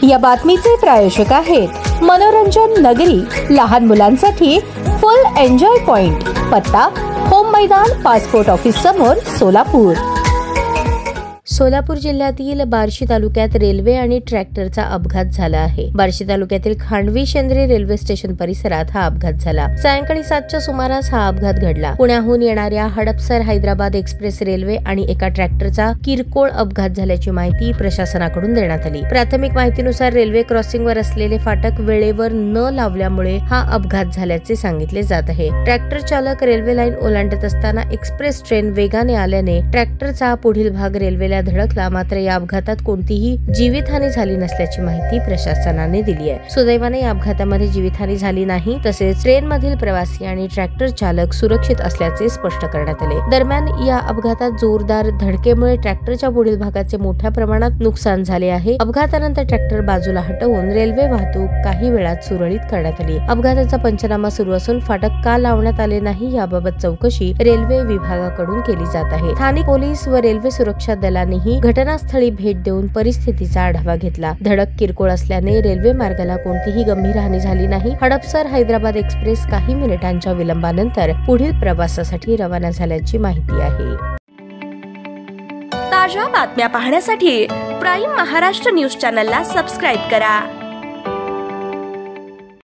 या बातमीचे प्रायोजक आहेत मनोरंजन नगरी, लहान मुलांसाठी फुल एन्जॉय पॉइंट, पत्ता होम मैदान, पासपोर्ट ऑफिस समोर, सोलापूर। सोलापूर जिल्ह्यातील बार्शी तालुक्यात रेल्वे आणि ट्रॅक्टरचा अपघात झाला आहे। बार्शी तालुक्यातील खांडवी शेंद्रे रेल्वे स्टेशन परिसरात हा अपघात झाला। सायंकाळी 7च्या सुमारास हा अपघात घडला। पुण्याहून येणाऱ्या हडपसर हैदराबाद एक्सप्रेस रेल्वे आणि एका ट्रॅक्टरचा किरकोळ अपघात झाल्याची माहिती प्रशासनाकडून देण्यात आली। प्राथमिक माहितीनुसार रेल्वे क्रॉसिंगवर असलेले फाटक वेळेवर न लावल्यामुळे हा अपघात झाल्याचे सांगितले जात आहे। ट्रॅक्टर चालक रेल्वे लाईन ओलांडत असताना एक्सप्रेस ट्रेन वेगाने आल्याने ट्रॅक्टरचा पुढील भाग रेल्वेला धडकला। मात्र या अपघातात कोणतीही जीवितहानी झाली नसल्याची माहिती प्रशासनाने दिली आहे। सुदैवाने या अपघातामध्ये जीवितहानी झाली नाही, तसेच ट्रेन मधील प्रवासी आणि ट्रॅक्टर चालक सुरक्षित असल्याचे स्पष्ट करण्यात आले। दरम्यान या अपघातात जोरदार धडकेमुळे ट्रॅक्टरच्या पुढील भागाचे मोठ्या प्रमाणात नुकसान झाले आहे। अपघातानंतर ट्रॅक्टर बाजूला हटवून रेल्वे वाहतूक काही वेळात सुरळीत करण्यात आली। अपघाताचा पंचनामा सुरू असून फाटक का लावण्यात आले नाही याबाबत चौकशी रेल्वे विभागाकडून केली जात आहे। स्थानिक पोलीस व रेल्वे सुरक्षा दलाने ही घटनास्थळी भेट देऊन परिस्थितीचा आढावा घेतला। धडक किरकोळ असल्याने रेल्वे मार्गाला कोणतीही गंभीर हानी झाली नाही। हडपसर हैदराबाद एक्सप्रेस काही मिनिटांच्या विलंबानंतर पुढील प्रवासासाठी रवाना झाल्याची माहिती आहे। ताज्या बातम्या पाहण्यासाठी प्राईम महाराष्ट्र न्यूज चॅनलला सबस्क्राईब करा।